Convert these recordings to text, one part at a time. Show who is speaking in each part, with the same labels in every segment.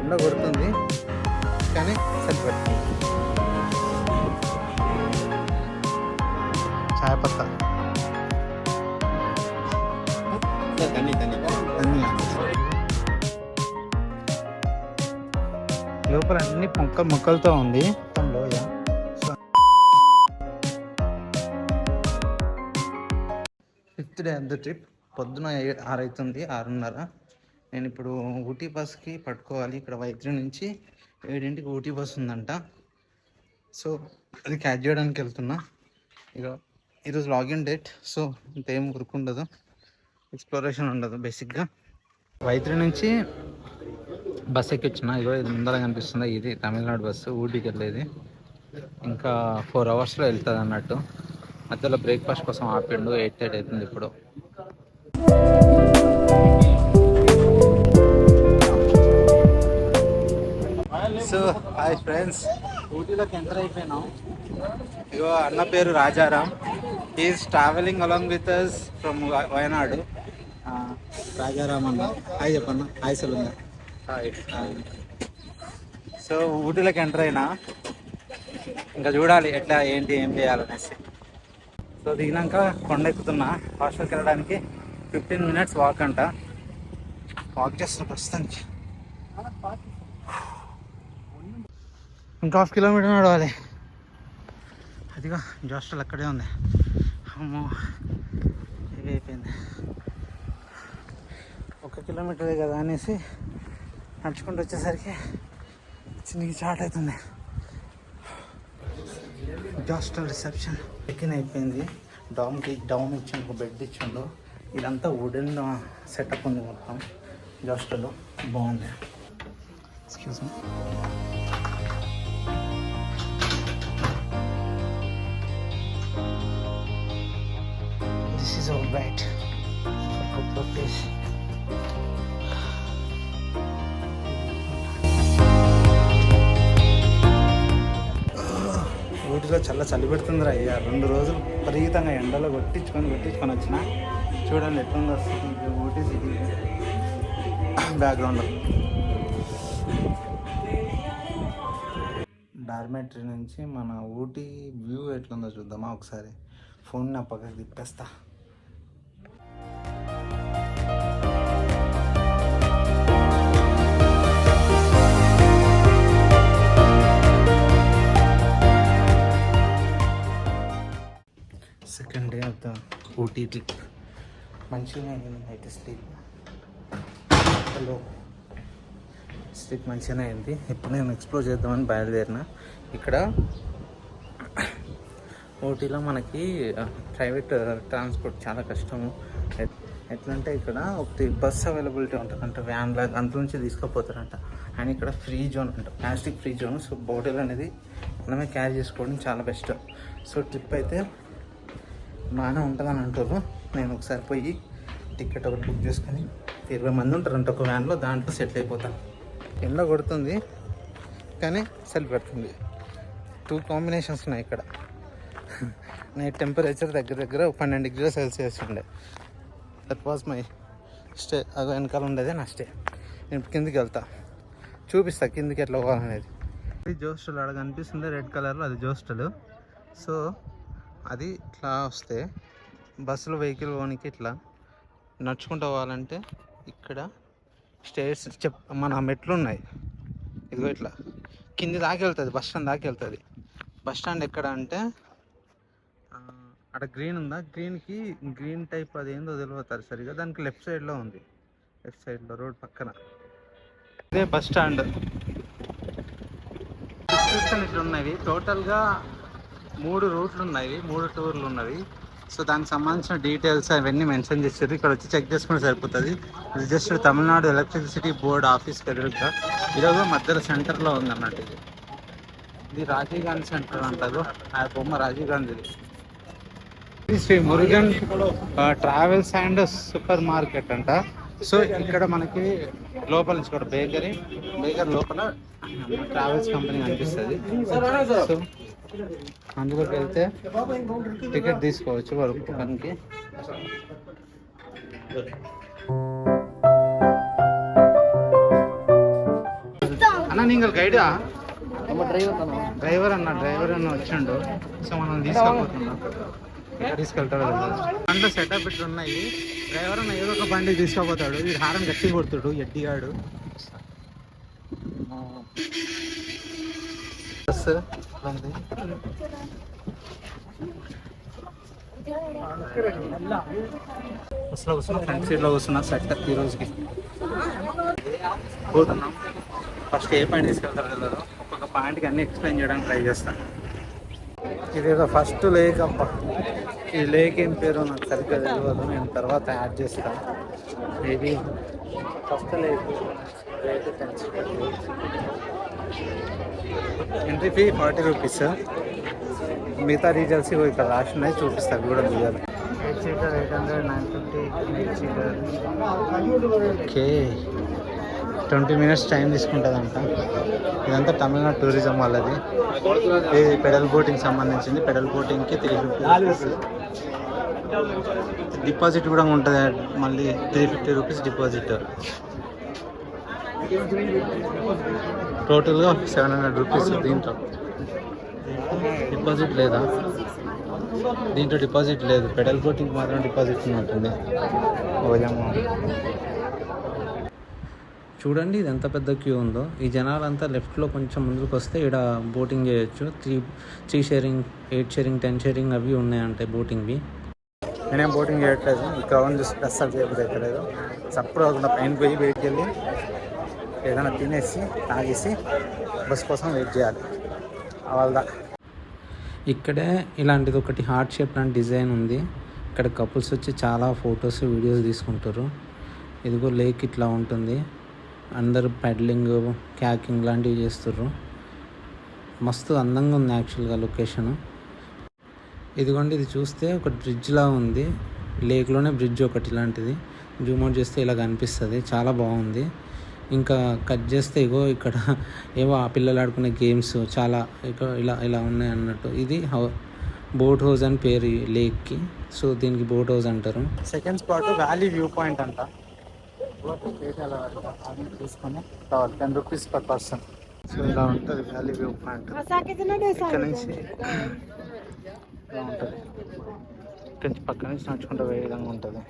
Speaker 1: ఎండ కొడుతుంది కానీ సరిపెడుతుంది. చాయ్ పత్తా లోపల అన్ని మొక్కలతో ఉంది. లోయ 5th day of the trip. పొద్దున 6 అవుతుంది, 6:30. నేను ఇప్పుడు ఊటీ బస్కి పట్టుకోవాలి. ఇక్కడ వైద్యుల నుంచి 7ంటికి ఊటీ బస్ ఉందంట. సో అది క్యాచ్ చేయడానికి వెళ్తున్నా. ఇక ఈరోజు లాగిన్ డేట్, సో ఇంతేం వర్క్ ఉండదు, ఎక్స్ప్లోరేషన్ ఉండదు. బేసిక్గా వైద్యుల నుంచి బస్ ఎక్కించిన. ఇగో ఇది ముందర కనిపిస్తుంది, ఇది తమిళనాడు బస్సు ఊటీకి వెళ్ళేది. ఇంకా 4 అవర్స్లో వెళ్తుంది అన్నట్టు. మధ్యలో బ్రేక్ఫాస్ట్ కోసం ఆపిండు. 8:30 అవుతుంది ఇప్పుడు. సో హాయ్ ఫ్రెండ్స్, ఊటీలోకి ఎంటర్ అయిపోయినాం. ఇగో అన్న పేరు Rajaram. Is travelling along with us from Wayanad. Rajaram అన్న, హాయ్ చెప్పన్న. హాయ్ సొల్లుంగా. హాయ్. సో ఊటీలోకి ఎంటర్ అయినా, ఇంకా చూడాలి ఎట్లా ఏంటి ఏం చేయాలనేసి. సో దిగినాక కొండ ఎక్కుతున్నా. హాస్టల్కి వెళ్ళడానికి 15 minutes వాక్ అంట. వాక్ చేస్తున్నా ప్రస్తుతానికి. ఇంకా 1/2 kilometer నడవాలి. అదిగా హాస్టల్ అక్కడే ఉంది. అమ్మో ఇది అయిపోయింది. 1 kilometer కదా అనేసి నడుచుకుంటూ వచ్చేసరికి చిన్నకి స్టార్ట్ అవుతుంది. హాస్టల్ రిసెప్షన్ చెక్-ఇన్ అయిపోయింది. డౌన్ ఇచ్చిండు, ఒక బెడ్ ఇచ్చిండు. ఇదంతా వుడెన్ సెటప్ ఉంది మొత్తం. హాస్టల్లో బాగుంది. Excuse me. This is all right. Place. ఊటీలో చలి పెడుతుందిరా అయ్యా. 2 రోజులు విపరీతంగా ఎండలో కొట్టించుకొని వచ్చిన. చూడండి ఎట్లుంది వస్తుంది ఊటీ సిటీ బ్యాక్గ్రౌండ్లో. డార్మెటరీ నుంచి మన ఊటీ వ్యూ ఎట్లుందో చూద్దామా ఒకసారి. ఫోన్ నా పక్కకి తిప్పేస్తా. Second day of the Ooty trip. మంచిగా అయింది నైట్ స్లీప్. హలో, స్లీప్ మంచిగానే అయింది. ఇప్పుడు నేను ఎక్స్ప్లోర్ చేద్దామని బయలుదేరిన. ఇక్కడ ఊటీలో మనకి ప్రైవేట్ ట్రాన్స్పోర్ట్ చాలా కష్టము. ఎట్లంటే ఇక్కడ ఒకటి బస్ అవైలబిలిటీ ఉంటుంది అంటే వ్యాన్ లాగా, అంత నుంచి తీసుకుపోతారంట. అండ్ ఇక్కడ ఫ్రీ జోన్ అంట, plastic free zone. So bottle అనేది మనమే క్యారీ చేసుకోవడం చాలా బెస్ట్. సో ట్రిప్ అయితే బాగానే ఉంటుందని అంటారు. నేను ఒకసారి పోయి టికెట్ ఒకటి బుక్ చేసుకొని 20 మంది ఉంటారంట ఒక వ్యాన్లో, దాంట్లో సెటిల్ అయిపోతాను. ఎండ కొడుతుంది కానీ చలి పెడుతుంది. 2 కాంబినేషన్స్ ఉన్నాయి ఇక్కడ. నైట్ టెంపరేచర్ దగ్గర 12 degrees Celsius ఉండే. That was my stay. అది వెనకాల ఉండేదే నా స్టే. నేను కిందికి వెళ్తా, చూపిస్తా కిందికి ఎట్లా పోవాలనేది. ఇది జోస్టల్ అక్కడ కనిపిస్తుంది రెడ్ కలర్లో, అది జోస్టల్. సో అది ఇట్లా వస్తే బస్సులో వెహికల్ పోనీకి ఇట్లా నడుచుకుంటూ పోవాలంటే ఇక్కడ స్టేర్స్ మన మెట్లు ఉన్నాయి. ఇదిగో ఇట్లా కింది దాకా వెళ్తుంది, బస్ స్టాండ్ దాకా వెళ్తుంది. బస్ స్టాండ్ ఎక్కడ అంటే అక్కడ గ్రీన్ ఉందా, గ్రీన్కి గ్రీన్ టైప్ అది ఏందో తెలియతారు సరిగా. దానికి లెఫ్ట్ సైడ్లో ఉంది, లెఫ్ట్ సైడ్లో రోడ్ పక్కన. ఇదే బస్ స్టాండ్. డిస్క్రిప్షన్ ఇట్లా ఉన్నవి. టోటల్గా 3 రూట్లు ఉన్నాయి, 3 టూర్లు ఉన్నవి. సో దానికి సంబంధించిన డీటెయిల్స్ అవన్నీ మెన్షన్ చేశారు. ఇక్కడ వచ్చి చెక్ చేసుకుంటే సరిపోతుంది. ఇది జస్ట్ తమిళనాడు ఎలక్ట్రిసిటీ బోర్డ్ ఆఫీస్కి ఎదురుగా. ఈరోజు మధ్యలో సెంటర్లో ఉంది అన్నట్టు. ఇది రాజీవ్ గాంధీ సెంటర్ అంటారు. ఆ బొమ్మ రాజీవ్ గాంధీది. ఇది Shri Murugan travels and super market అంట. సో ఇక్కడ మనకి లోపల నుంచి కూడా బేకరీ లోపల ట్రావెల్స్ కంపెనీ కనిపిస్తుంది. సో అందులోకి వెళ్తే టికెట్ తీసుకోవచ్చు వరకు. అన్న నీకు గైడా డ్రైవర్ అన్న వచ్చిండు. సో మనం తీసుకెళ్ళిపోతున్నాం. ఎక్కడ తీసుకెళ్తాడో దాంట్లో సెటప్ ఇట్లా ఉన్నాయి. డ్రైవర్ అన్న ఏదో ఒక బండి తీసుకుపోతాడు. వీడు హారం గట్టి కొడుతాడు ఎడ్డిగాడు. బస్సు బస్సులో కూర్చున్నా, ఫ్రంట్ సీట్లో కూర్చున్నా. సెట్ ఈ రోజుకి పోతున్నాం. ఫస్ట్ ఏ పాయింట్ తీసుకెళ్తారు కదా, ఒక్కొక్క పాయింట్కి అన్నీ ఎక్స్ప్లెయిన్ చేయడానికి ట్రై చేస్తాను. ఇదేదో ఫస్ట్ లేక్ అప్ప. ఈ లేక్ ఏం పేరు నాకు సరిగ్గా తెలియదు, నేను తర్వాత యాడ్ చేస్తాను. ఇది first lake. Entry fee 40 rupees. మిగతా డీటెయిల్స్ ఇక్కడ రాసి ఉన్నాయి, చూపిస్తాను కూడా దిగాలి. 8 seater 800, 950, 8 seater. Okay, 20 minutes time తీసుకుంటుందంట. ఇదంతా తమిళనాడు టూరిజం వాళ్ళది. ఇది పెడల్ బోటింగ్ సంబంధించింది. పెడల్ బోటింగ్కి 350 రూపీస్. డిపాజిట్ కూడా ఉంటుంది, మళ్ళీ 350 రూపీస్ డిపాజిట్. టోటల్గా 700 రూపీస్. దీంట్లో డిపాజిట్ లేదా? దీంట్లో డిపాజిట్ లేదు. పెడల్ బోటింగ్ మాత్రం డిపాజిట్ ఉంటుంది. ఓజమ్మ, చూడండి ఇది ఎంత పెద్ద క్యూ ఉందో. ఈ జనాలంతా లెఫ్ట్లో కొంచెం ముందుకు వస్తే ఇక్కడ బోటింగ్ చేయొచ్చు. 3 షేరింగ్, 8 షేరింగ్, 10 షేరింగ్ అవి ఉన్నాయంటే బోటింగ్వి. నేనేం బోటింగ్ చేయట్లేదు. ఈ క్రౌడ్ చూసి అస్సలు చేయలేదు. సప్పుడు కాకుండా పైన పోయి బయటికి వెళ్ళి ఏదైనా తినేసి తాగేసి బస్ కోసం వెయిట్ చేయాలి. వాళ్ళ ఇక్కడే ఇలాంటిది ఒకటి హార్ట్ షేప్ లాంటి డిజైన్ ఉంది. ఇక్కడ కపుల్స్ వచ్చి చాలా ఫొటోస్, వీడియోస్ తీసుకుంటారు. ఇదిగో లేక్ ఇట్లా ఉంటుంది. అందరూ పెడలింగ్, క్యాకింగ్ లాంటివి చేస్తుర్రు. మస్తు అందంగా ఉంది యాక్చువల్గా లొకేషను. ఇదిగోండి, ఇది చూస్తే ఒక బ్రిడ్జ్లా ఉంది. లేక్లోనే బ్రిడ్జ్ ఒకటి ఇలాంటిది. జూమ్ అవుట్ చేస్తే ఇలా కనిపిస్తుంది. చాలా బాగుంది. ఇంకా కట్ చేస్తే ఇగో ఇక్కడ ఏవో ఆ పిల్లలు ఆడుకునే గేమ్స్ చాలా ఇక్కడ ఇలా ఉన్నాయి అన్నట్టు. ఇది బోట్ హౌస్ అని పేరు ఈ లేక్కి. సో దీనికి బోట్ హౌస్ అంటారు. Second spot valley view point అంట. తీసుకొని 10 రూపీస్ పర్ పర్సన్. సో ఇలా ఉంటుంది వ్యాలీ వ్యూ పాయింట్. ఇక్కడ నుంచి ఇలా ఉంటుంది. ఇక్కడ నుంచి పక్క నుంచి నడుచుకుంటూ పోయే విధంగా ఉంటుంది.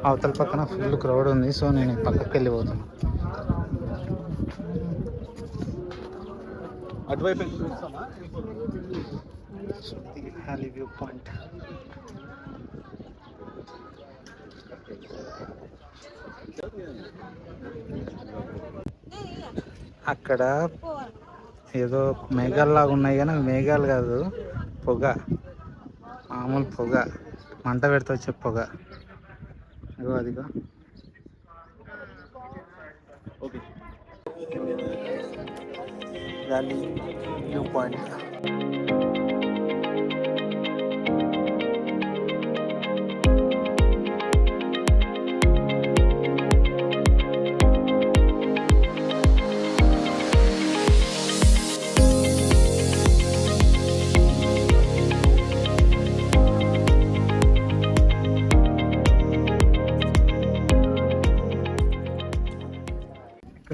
Speaker 1: అవతల పక్కన ఫుల్ క్రౌడ్ ఉంది. సో నేను పక్కకి వెళ్ళిపోతాను. అటువైపు వ్యాలీ వ్యూ పాయింట్. అక్కడ ఏదో మేఘాల్లాగా ఉన్నాయి కానీ మేఘాలు కాదు, పొగ, మామూలు పొగ, మంట పెడితే వచ్చే పొగ. ఇగో అదిగో. Valley view point.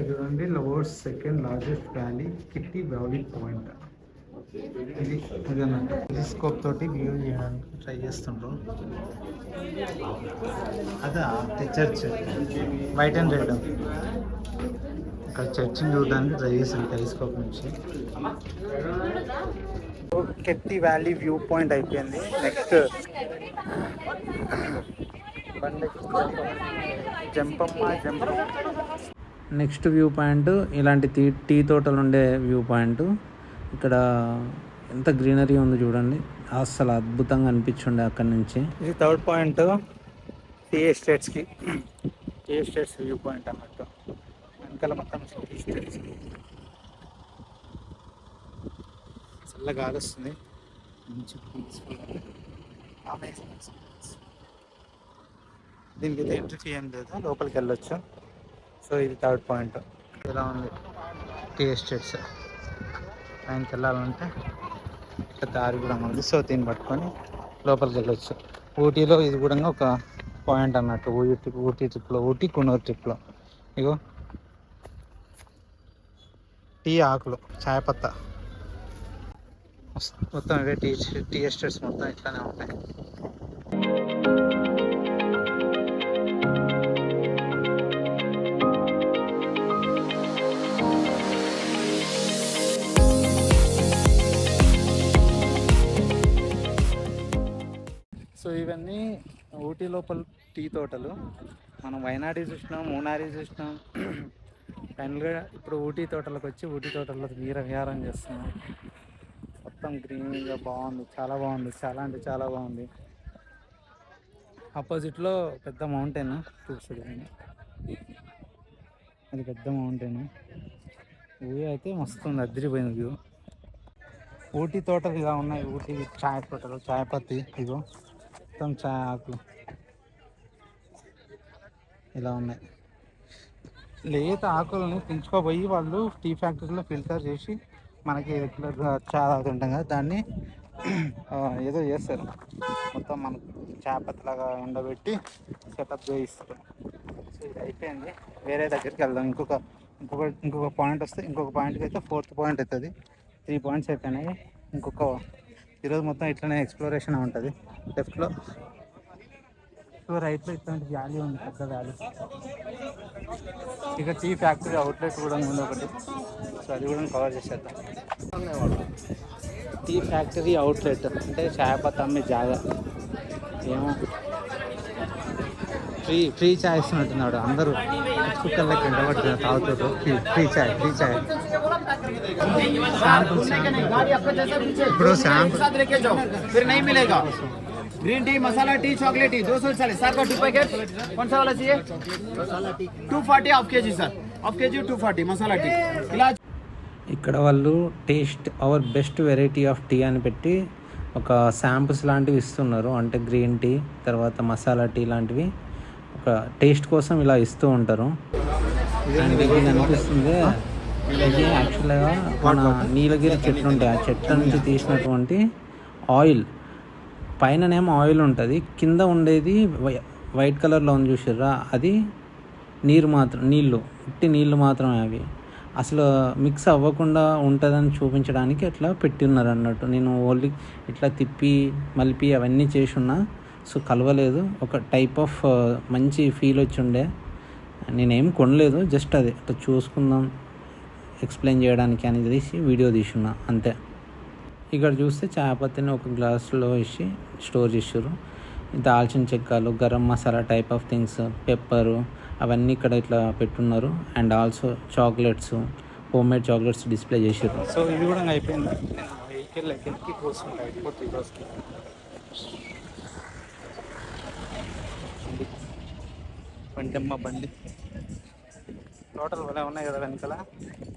Speaker 1: చూడండి, lovers second largest valley Kitti valley point. ఇది అదన్నట్టు టెలిస్కోప్ తోటి వ్యూ చేయడానికి ట్రై చేస్తుండ్రు. అదా చర్చ్, వైట్ అండ్ రెడ్. ఇక్కడ చర్చిని చూడడానికి ట్రై చేస్తాను టెలిస్కోప్ నుంచి. కిట్టి వ్యాలీ వ్యూ పాయింట్ అయిపోయింది. నెక్స్ట్ నెక్స్ట్ వ్యూ పాయింట్ ఇలాంటి టీ తోటలు ఉండే వ్యూ పాయింట్. ఇక్కడ ఎంత గ్రీనరీ ఉంది చూడండి, అసలు అద్భుతంగా అనిపించుండే అక్కడి నుంచి. ఇది థర్డ్ పాయింట్, టీ ఎస్టేట్స్కి. టీ ఎస్టేట్స్ వ్యూ పాయింట్ అన్నట్టు. వెనకాల మొత్తం టీ ఎస్టేట్స్. చల్లగా గాలి వస్తుంది, మంచి పీస్ఫుల్. దీనికి అయితే ఎంట్రీ ఫీ ఏం లేదు, లోపలికి వెళ్ళొచ్చు. సో ఇది థర్డ్ పాయింట్. ఇలా ఉంది టీ ఎస్టేట్స్. పైనకి వెళ్ళాలంటే ఇట్లా దారి కూడా ఉంది. సో దీన్ని పట్టుకొని లోపలికి వెళ్ళొచ్చు. ఊటీలో ఇది కూడా ఒక పాయింట్ అన్నట్టు. ఊటీ ట్రిప్లో, ఊటీ కునూర్ ట్రిప్లో. ఇగో టీ ఆకులు, చాయ్ పత్తా మొత్తం ఇవే టీ ఎస్టేట్స్ మొత్తం ఇట్లానే ఉంటాయి. సో ఇవన్నీ ఊటీ లోపల టీ తోటలు. మనం వైనాడి చూసినాం, మూనారి చూసినాం, ఫైనల్గా ఇప్పుడు ఊటీ తోటలకు వచ్చి ఊటీ తోటల్లో విహారం చేస్తున్నాం. మొత్తం గ్రీన్గా బాగుంది, చాలా బాగుంది, చాలా అంటే చాలా బాగుంది. ఆపోజిట్లో పెద్ద మౌంటైన్ చూస్తుంది, అది పెద్ద మౌంటైన్. వ్యూ అయితే మస్తు ఉంది, అదిరిపోయింది వ్యూ. ఊటీ తోటలు ఇలా ఉన్నాయి, ఊటీ చాయ్ తోటలు, చాయ్ పత్తి, ఇగో మొత్తం చాయ్ ఆకులు ఇలా ఉన్నాయి. లేత ఆకులని పెంచుకోపోయి వాళ్ళు టీ ఫ్యాక్టరీలో ఫిల్టర్ చేసి మనకి రెగ్యులర్ చాయ్ తాగుతుంటాం కదా, దాన్ని ఏదో చేస్తారు. మొత్తం మనకు చాయ్ పత్తిలాగా ఎండబెట్టి సెటప్ చేయిస్తారు. సో ఇది అయిపోయింది, వేరే దగ్గరికి వెళ్దాం. ఇంకొక పాయింట్ వస్తే, ఇంకొక పాయింట్కి అయితే 4th పాయింట్ అవుతుంది. 3 పాయింట్స్ అయిపోయినాయి. ఈరోజు మొత్తం ఇట్లనే ఎక్స్ప్లోరేషన్ ఉంటుంది. లెఫ్ట్లో రైట్లో ఇట్లాంటి వ్యాలీ ఉంది, పెద్ద వ్యాలీ. ఇక టీ ఫ్యాక్టరీ అవుట్లెట్ కూడా ఉంది ఒకటి, సో అది కూడా కవర్ చేసేద్దాం. టీ ఫ్యాక్టరీ అవుట్లెట్ అంటే చాయ్ పత్తి అమ్మే జాగా. ఏమో ఫ్రీ చాయ్ ఇస్తున్నట్టున్నాడు, అందరూ కుక్కర్లకి ఎండబడుతున్నారు, తాగుతారు ఫ్రీ చాయ్. ఇప్పుడు
Speaker 2: green tea, masala tea, chocolate tea 240 sir का 2 पैकेट। कौन सा वाला चाहिए? Masala tea 240 half KG sir, half KG 240 masala tea. इलाज
Speaker 1: ఇక్కడ వాళ్ళు taste our best variety of tea అని పెట్టి ఒక శాంపుల్స్ లాంటివి ఇస్తున్నారు. అంటే గ్రీన్ టీ, తర్వాత మసాలా టీ లాంటివి ఒక టేస్ట్ కోసం ఇలా ఇస్తూ ఉంటారు. అండ్ ఇది అనిపిస్తుంది, ఇది యాక్చువల్గా మన నీలగిరి చెట్లు ఉంటాయి, ఆ చెట్ల నుంచి తీసినటువంటి ఆయిల్. పైననేమో ఆయిల్ ఉంటుంది, కింద ఉండేది వైట్ కలర్లో ఉంది చూసారా, అది నీళ్ళు ఉట్టి నీళ్ళు మాత్రమే. అవి అసలు మిక్స్ అవ్వకుండా ఉంటుందని చూపించడానికి అట్లా పెట్టి ఉన్నారు అన్నట్టు. నేను ఓన్లీ ఇట్లా తిప్పి మలిపి అవన్నీ చేసి ఉన్నా, సో కలవలేదు. ఒక టైప్ ఆఫ్ మంచి ఫీల్ వచ్చి ఉండే. నేనేం కొనలేదు, జస్ట్ అది అట్లా చూసుకుందాం, ఎక్స్ప్లెయిన్ చేయడానికి అని తీసి వీడియో తీసుకున్నా అంతే. ఇక్కడ చూస్తే చాయ్ పత్తిని ఒక గ్లాసులో వేసి స్టోర్ చేసారు. దాల్చిన చెక్కలు, garam masala type of things, pepper, అవన్నీ ఇక్కడ ఇట్లా పెట్టున్నారు. And also chocolates, homemade chocolates display చేసారు. సో ఇది కూడా అయిపోయింది. వెహికల్ ఎక్కడికి కోసం బండి టోటల్ వల్ల ఉన్నాయి కదా వెనకాల.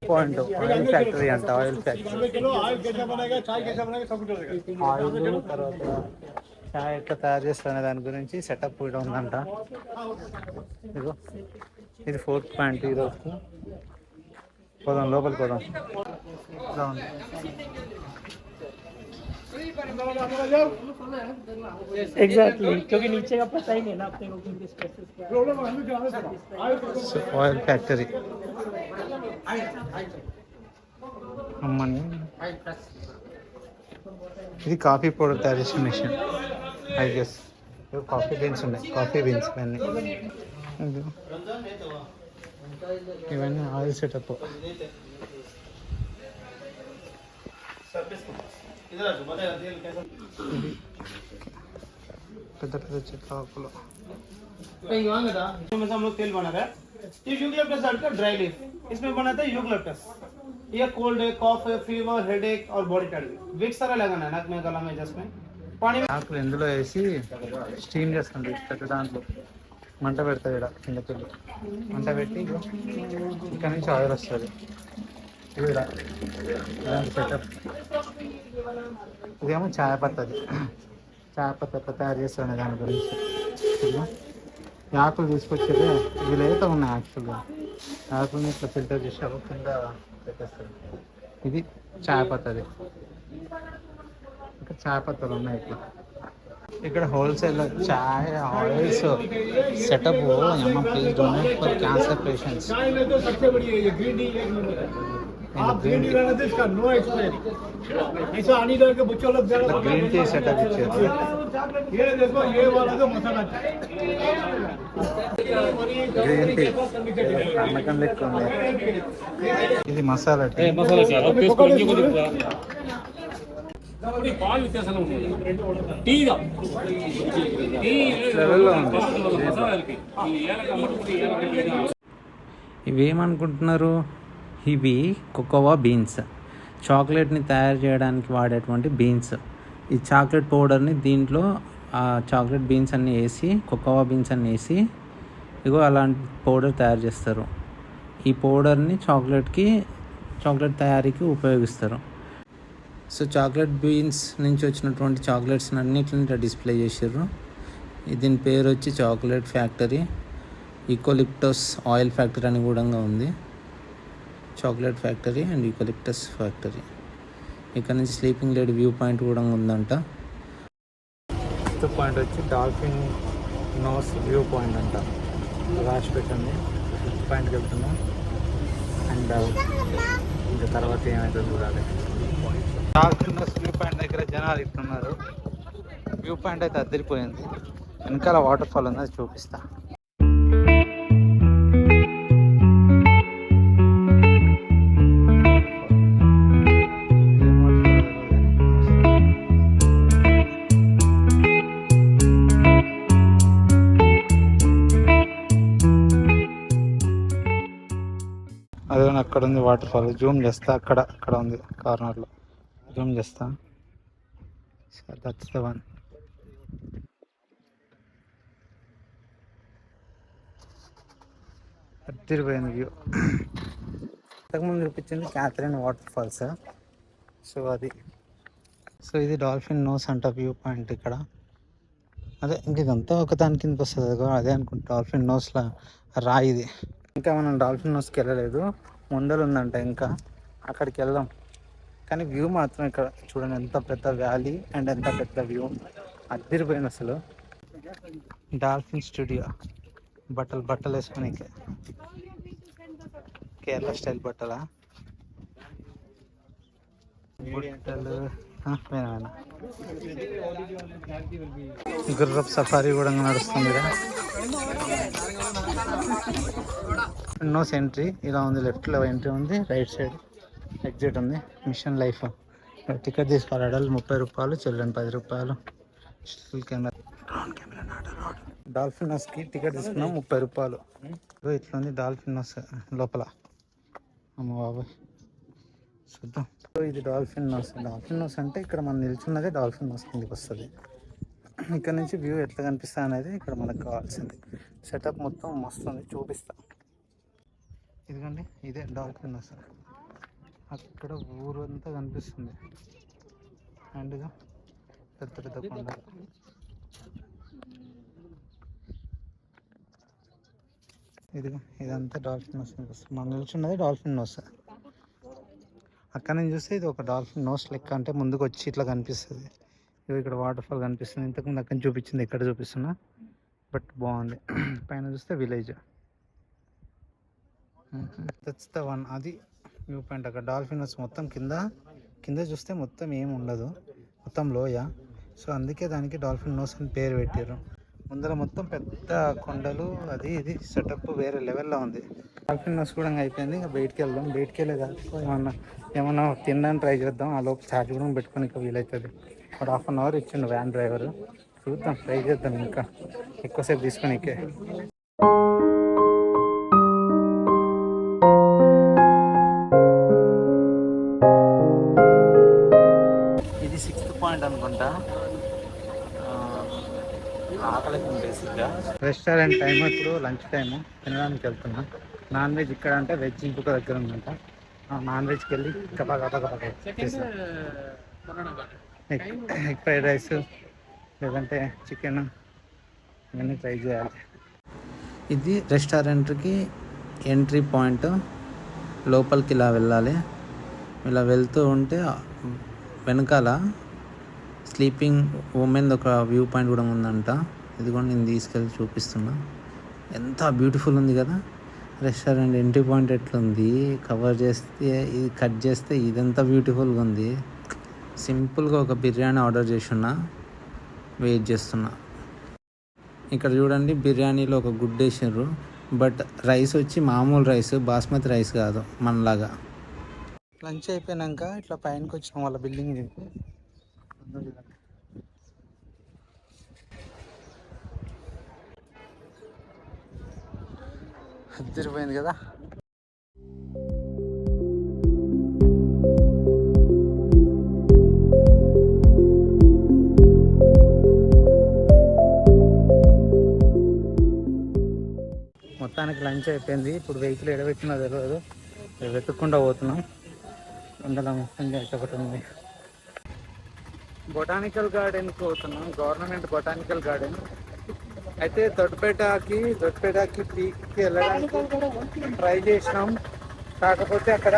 Speaker 1: పాయింట్ ఆయిల్ ఫ్యాక్టరీ అంట, ఆయిల్ ఫ్యాక్టరీ. ఆయిల్ తర్వాత చాయ్ ఎట్లా తయారు చేస్తారనే దాని గురించి సెటప్ కూడా ఉందంట. ఇదిగో ఇది 4th పాయింట్. ఈరోజు పోదాం, లోపలికి పోదాం. ఇలా ఉంది.
Speaker 2: एग्जैक्टली, क्योंकि नीचे का पता ही नहीं ना अपने को किस स्पेसिस
Speaker 1: సో ఆయిల్ ఫ్యాక్టరీ అమ్మని. ఇది కాఫీ పౌడర్ తయారు చేసే machine, I guess. Coffee beans ఉన్నాయి, కాఫీ బీన్స్ ఇవన్నీ. ఇవన్నీ ఆయిల్ సెటప్. పెద్ద పెద్ద చెట్ల ఆకులు.
Speaker 2: हम लोग तेल बना रहे हैं। ये यूकलिप्टस का ड्राई लीफ, इसमें बनाता है यूकलिप्टस। ये कोल्ड है, कॉफ है, फीवर, हेडेक और बॉडी टाइट। विक्स सारा लगाना है नाक में, गला में, जस्ट में पानी में।
Speaker 1: ఆకులు ఇందులో వేసి స్టీమ్ చేస్తుంది పెద్ద దాంట్లో. మంట పెడతాయి ఇక్కడ కిందకి వెళ్ళి, మంట పెట్టి ఇక్కడ నుంచి ఆయిల్ వస్తుంది. ఇది ఇలాంటి సెటప్. ఇదేమో చాయ్ పత్తి. చాయ్ పత్తి ఎట్లా తయారు చేస్తారనే దాని గురించి. ఆకులు తీసుకొచ్చేది ఇవి లేత ఉన్నాయి. యాక్చువల్గా ఆకులని ఇట్లా ఫిల్టర్ చేసి అవి కింద పెట్టేస్తారు. ఇది చాయ్ పత్తి. ఇంకా చాయ్ పత్తులు ఉన్నాయి ఇట్లా. ఇక్కడ wholesale chai oils setup. Please donate for cancer patients.
Speaker 3: आप ग्रीन टी लेना तो इसका नो एक्सपायरी ऐसा आने करके बच्चों लोग ज्यादा
Speaker 1: గ్రీన్ టీ సెటప్ ఇచ్చారు.
Speaker 3: ये देखो ये वाला तो मसाला चाय
Speaker 1: గ్రీన్ టీ నమ్మకం లెక్క ఉంది. ఇది మసాలా టీ. లెవెల్లో ఉంది. ఇవేమనుకుంటున్నారు? ఇవి కోకోవా బీన్స్, చాక్లెట్ని తయారు చేయడానికి వాడేటువంటి బీన్స్. ఈ చాక్లెట్ పౌడర్ని దీంట్లో ఆ చాక్లెట్ బీన్స్ అన్నీ వేసి, కోకోవా బీన్స్ అన్నీ వేసి ఇగో అలాంటి పౌడర్ తయారు చేస్తారు. ఈ పౌడర్ని చాక్లెట్ తయారీకి ఉపయోగిస్తారు. సో చాక్లెట్ బీన్స్ నుంచి వచ్చినటువంటి చాక్లెట్స్ అన్నిటిని ఇట్లా డిస్ప్లే చేసారు. దీని పేరు వచ్చి chocolate factory, eucalyptus oil factory అని కూడా ఉంది. Chocolate factory and eucalyptus factory. ఇక్కడ నుంచి స్లీపింగ్ లేడీ వ్యూ పాయింట్ కూడా ఉందంట. ఫిఫ్త్ పాయింట్ వచ్చి డాల్ఫిన్ నోస్ వ్యూ పాయింట్ అంట, రాసి పెట్టండి. ఫిఫ్త్ పాయింట్కి వెళ్తున్నాం అండ్ ఇంకా తర్వాత ఏమైతే చూడాలి. డాల్ఫిన్ నోస్ వ్యూ పాయింట్ దగ్గర జనాలు ఇస్తున్నారు. వ్యూ పాయింట్ అయితే అద్దరిపోయింది. వెనకాల వాటర్ ఫాల్ ఉంది, అది చూపిస్తా. అదే అక్కడ ఉంది వాటర్ ఫాల్. జూమ్ చేస్తా, అక్కడ ఉంది కార్నర్లో. జూమ్ చేస్తా. That's the one. తిరిగిపోయింది వ్యూ. ఇంతకుముందు చూపించింది క్యాథరిన్ వాటర్ ఫాల్స్. సో ఇది డాల్ఫిన్ నోస్ అంట వ్యూ పాయింట్ ఇక్కడ. అదే ఇంక ఇదంతా ఒకదాని కిందకి వస్తుంది. అదే అనుకుంటా డాల్ఫిన్ నోస్లా రాయి ఇది. ఇంకా మనం డాల్ఫిన్ నోస్కి వెళ్ళలేదు, ముందర ఉందంట. ఇంకా అక్కడికి వెళ్దాం. కానీ వ్యూ మాత్రం ఇక్కడ చూడండి, ఎంత పెద్ద వ్యాలీ అండ్ ఎంత పెద్ద వ్యూ. అద్దరిపోయింది అసలు. డాల్ఫిన్ స్టూడియో, బట్టలు వేసుకుని కేరళ స్టైల్ బట్టలా బట్టలు. గుర్రపు సఫారీ కూడా నడుస్తుంది. నోస్ ఎంట్రీ ఇలా ఉంది. లెఫ్ట్లో ఎంట్రీ ఉంది, రైట్ సైడ్ ఎగ్జిట్ ఉంది. మిషన్ లైఫ్ టికెట్ తీసుకోవాలి. అడల్ట్ 30 రూపాయలు, చిల్డ్రన్ 10 రూపాయలు. డాల్ఫిన్ నోస్కి టికెట్ తీసుకున్నాం 30 రూపాయలు. ఇట్లా ఉంది డాల్ఫిన్ నోస్ లోపల. అమ్మ బాబాయ్ చూద్దాం. ఇది డాల్ఫిన్ నోస్. డాల్ఫిన్ నోస్ అంటే ఇక్కడ మనం నిల్చున్నదే డాల్ఫిన్ నోస్ కిందకి వస్తుంది. ఇక్కడ నుంచి వ్యూ ఎట్లా కనిపిస్తా అనేది ఇక్కడ మనకు కావాల్సింది. సెటప్ మొత్తం మస్తు ఉంది, చూపిస్తా. ఇదిగోండి, ఇదే డాల్ఫిన్ నోస్. అక్కడ ఊరంతా కనిపిస్తుంది. అండ్గా పెద్ద పెద్ద కొండలు. ఇదంతా డాల్ఫిన్ నోస్ కనిపిస్తుంది. మనం నిల్చున్నది డాల్ఫిన్ నోస్. అక్కడ నుంచి చూస్తే ఇది ఒక డాల్ఫిన్ నోస్ లెక్క, అంటే ముందుకు వచ్చి ఇట్లా కనిపిస్తుంది. ఇక్కడ వాటర్ ఫాల్ కనిపిస్తుంది. ఇంతకుముందు అక్కడ చూపించింది, ఎక్కడ చూపిస్తున్నా, బట్ బాగుంది. పైన చూస్తే విలేజ్. That's the one. అది వ్యూ పాయింట్. అక్కడ డాల్ఫిన్ నోస్ మొత్తం కింద చూస్తే మొత్తం ఏమి ఉండదు, మొత్తం లోయ. సో అందుకే దానికి డాల్ఫిన్ నోస్ అని పేరు పెట్టారు. ముందర మొత్తం పెద్ద కొండలు, అది ఇది సెటప్ వేరే లెవెల్లో ఉంది. డాల్ఫిన్ నోస్ కూడా అయిపోయింది. ఇంకా బయటికి వెళ్దాం. బయటికి వెళ్ళే కాదు, ఏమన్నా తినడానికి ట్రై చేద్దాం. ఆ లోపు ఛార్జ్ కూడా పెట్టుకొని ఇంకా వీలవుతుంది. ఒక 1/2 అవర్ ఇచ్చిండు వ్యాన్ డ్రైవరు. చూద్దాం, ట్రై చేద్దాం ఇంకా ఎక్కువసేపు తీసుకొని. ఇది 6th పాయింట్ అనుకుంటా. ఆకలి బేసిక్గా. రెస్టారెంట్ టైం ఇప్పుడు లంచ్ టైము, తినడానికి వెళ్తున్నా. నాన్ వెజ్ ఇక్కడ అంటే వెజ్ ఇంకొక దగ్గర ఉందంట. నాన్ వెజ్కి వెళ్ళి ఎగ్ ఫ్రైడ్ రైస్ లేదంటే చికెన్ ఇవన్నీ ట్రై చేయాలి. ఇది రెస్టారెంట్కి ఎంట్రీ పాయింట్. లోపలికి ఇలా వెళ్ళాలి. ఇలా వెళ్తూ ఉంటే వెనకాల స్లీపింగ్ ఉమెన్ ఒక వ్యూ పాయింట్ కూడా ఉందంట. ఇది కూడా నేను తీసుకెళ్ళి చూపిస్తున్నా. ఎంత బ్యూటిఫుల్ ఉంది కదా. రెస్టారెంట్ ఎంట్రీ పాయింట్ ఎట్లుంది, కవర్ చేస్తే ఇది కట్ చేస్తే ఇదంతా బ్యూటిఫుల్గా ఉంది. సింపుల్గా ఒక బిర్యానీ ఆర్డర్ చేసున్నా, వెయిట్ చేస్తున్నా. ఇక్కడ చూడండి, బిర్యానీలో ఒక గుడ్డు వేసారు. బట్ రైస్ వచ్చి మామూలు రైస్, బాస్మతి రైస్ కాదు మనలాగా. లంచ్ అయిపోయాక ఇట్లా పైనకి వచ్చినాం వాళ్ళ బిల్డింగ్ దింపి. అదిరిపోయింది కదా. మొత్తానికి లంచ్ అయిపోయింది. ఇప్పుడు వెహికల్ ఎడబెట్టినా తెలియదు, వెతుక్కుండా పోతున్నాం. అందులో ఒకటి ఉంది. బొటానికల్ గార్డెన్కి పోతున్నాం, గవర్నమెంట్ బొటానికల్ గార్డెన్. అయితే దొడ్పేటకి పీక్కి వెళ్ళడానికి ట్రై చేసినాం. కాకపోతే అక్కడ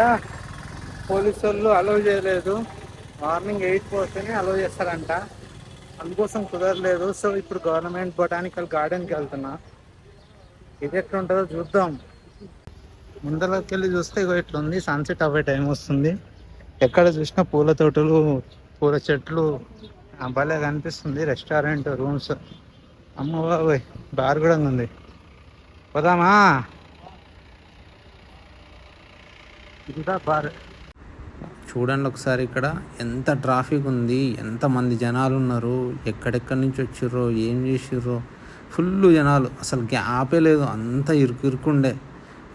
Speaker 1: పోలీసు వాళ్ళు అలౌ చేయలేదు. మార్నింగ్ 8 వస్తేనే అలౌ చేస్తారంట, అందుకోసం కుదరలేదు. సో ఇప్పుడు గవర్నమెంట్ బొటానికల్ గార్డెన్కి వెళ్తున్నా. ఇది ఎట్లుంటుందో చూద్దాం. ముందరకి వెళ్ళి చూస్తే ఇట్లుంది. సన్సెట్ అవ్వే టైం వస్తుంది. ఎక్కడ చూసినా పూల తోటలు, పూల చెట్లు భలే కనిపిస్తుంది. రెస్టారెంట్, రూమ్స్, అమ్మ బాబోయ్, బార్ కూడా ఉంది. పోదామా? ఇదా బార్. చూడండి ఒకసారి ఇక్కడ ఎంత ట్రాఫిక్ ఉంది, ఎంతమంది జనాలు ఉన్నారు, ఎక్కడెక్కడి నుంచి వచ్చిర్రో, ఏం చేసిర్రో. ఫుల్ జనాలు, అసలు గ్యాపే లేదు, అంతా ఇరుకుండే.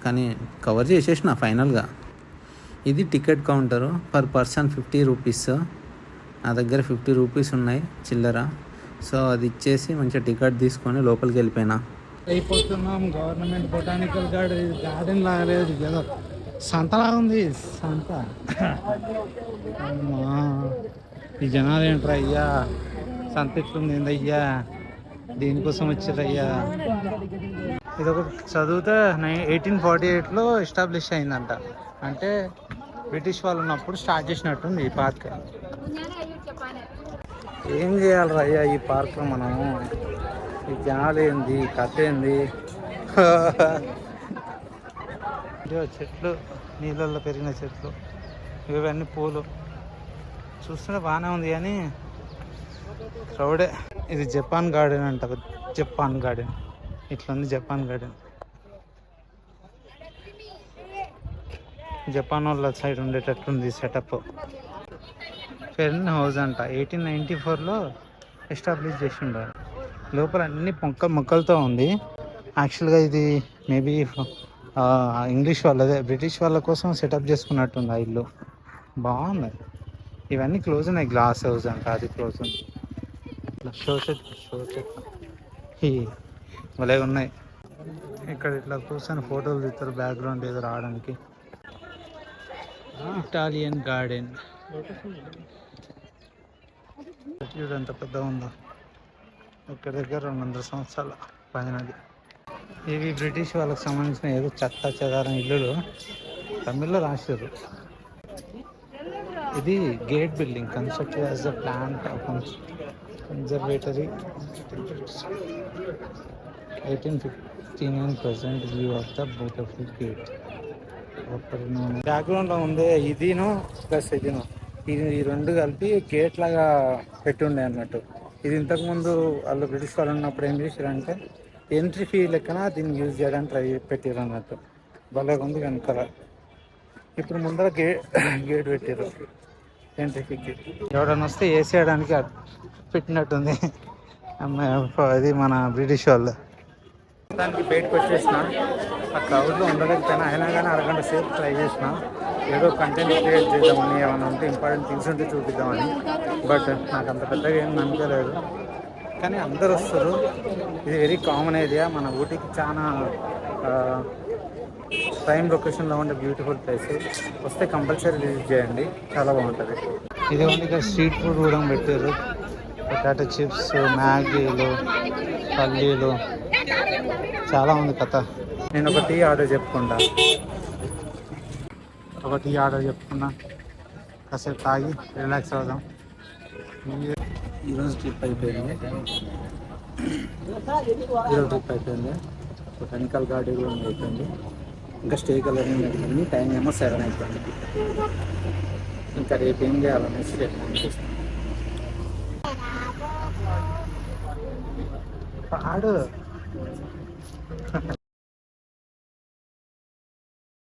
Speaker 1: కానీ కవర్ చేసేసిన ఫైనల్గా. ఇది ticket counter. Per person 50 rupees. నా దగ్గర 50 రూపీస్ ఉన్నాయి చిల్లర. సో అది ఇచ్చేసి మంచిగా టికెట్ తీసుకొని లోపలికి వెళ్ళిపోయినా. అయిపోతున్నాం. గవర్నమెంట్ బొటానికల్ గార్డెన్ లాగా లేదు, ఏదో సంతలాగా ఉంది. సంత. ఈ జనాలు ఏంట్రా అయ్యా, సంత ఎట్లుంది అయ్యా, దీనికోసం వచ్చారయ్యా. ఇది ఒక చదివితే 1848లో ఎస్టాబ్లిష్ అయిందంట. అంటే బ్రిటిష్ వాళ్ళు ఉన్నప్పుడు స్టార్ట్ చేసినట్టుంది ఈ పార్క్. ఏం చేయాలి అయ్యా ఈ పార్క్లో మనము? ఈ జనాలు ఏంది, కథ ఏంది? చెట్లు, నీళ్ళల్లో పెరిగిన చెట్లు, ఇవన్నీ పూలు చూస్తుంటే బాగానే ఉంది. కానీ క్రౌడే. ఇది జపాన్ గార్డెన్ అంట. జపాన్ గార్డెన్ ఇట్లుంది. జపాన్ గార్డెన్ జపాన్ వాళ్ళ సైడ్ ఉండేటట్టుంది సెటప్. ఫెర్న్ హౌస్ అంట. 1894లో ఎస్టాబ్లిష్ చేసి ఉండాలి. లోపల అన్ని మొక్కలతో ఉంది. యాక్చువల్గా ఇది మేబీ ఇంగ్లీష్ వాళ్ళదే, బ్రిటిష్ వాళ్ళ కోసం సెటప్ చేసుకున్నట్టుంది ఆ ఇల్లు. బాగుంది. ఇవన్నీ క్లోజ్ ఉన్నాయి. గ్లాస్ హౌస్ అంట, అది క్లోజ్ ఉంది. షో భలే ఉన్నాయి. ఇక్కడ ఇట్లా కూర్చొని ఫోటోలు తీస్తారు, బ్యాక్గ్రౌండ్ ఏదో రావడానికి. ఇటాలియన్ గార్డెన్ ఎంత పెద్ద ఉందో. ఇక్కడ దగ్గర 200 సంవత్సరాల పైనది. ఇవి బ్రిటిష్ వాళ్ళకి సంబంధించిన ఏదో చెత్త చెదారం ఇల్లులు తమిళ్లో రాశారు. ఇది gate building constructed as the plant conservatory 1859 present view of the beautiful gate. బ్యాక్గ్రౌండ్లో ఉండే ఇదిను ప్లస్ ఇదిను, ఈ రెండు కలిపి గేట్ లాగా పెట్టుండే అన్నట్టు. ఇది ఇంతకుముందు వాళ్ళు బ్రిటిష్ వాళ్ళు ఉన్నప్పుడు ఏం చేశారంటే ఎంట్రీ ఫీ లెక్కన దీన్ని యూజ్ చేయడానికి ట్రై పెట్టారు అన్నట్టు. భలే ఉంది వెనకాల. ఇప్పుడు ముందర గేట్ పెట్టారు ఎంట్రీ ఫీకి. ఎవడన్నా వస్తే వేసేయడానికి పెట్టినట్టుంది. అది మన బ్రిటిష్ వాళ్ళు. దానికి బయటకు వచ్చేసిన. ఆ క్రౌడ్లో ఉండలేకపోయినా, అయినా కానీ అరగంట సేపు ట్రై చేసిన. ఏదో కంటెంట్ క్రియేట్ చేద్దామని, ఏమైనా ఉంటే ఇంపార్టెంట్ థింగ్స్ ఉంటే చూపిద్దామని. బట్ నాకు అంత పెద్దగా ఏం నమ్మకలేదు. కానీ అందరు వస్తారు. ఇది వెరీ కామన్ ఏరియా. మన ఊటీకి చాలా ప్రైమ్ లొకేషన్లో ఉండే బ్యూటిఫుల్ ప్లేస్. వస్తే కంపల్సరీ విజిట్ చేయండి, చాలా బాగుంటుంది. ఇది ఇక్కడ స్ట్రీట్ ఫుడ్ కూడా పెట్టారు. పొటాటో చిప్స్, మ్యాగీలు, పల్లీలు, చాలా ఉంది కథ. నేను ఒక టీ ఆర్డర్ చెప్పుకున్నా. కాసేపు తాగి రిలాక్స్ అవుదాం. ఈరోజు ట్రిప్ అయిపోయింది. బొటానికల్ గార్డెన్ అయిపోయింది. ఇంకా స్టే కలర్ అడిగింది. టైం ఏమో 7 అయిపోయింది. ఇంకా రేపు ఏం చేయాలనేసి రేపు చూస్తాం. పాడు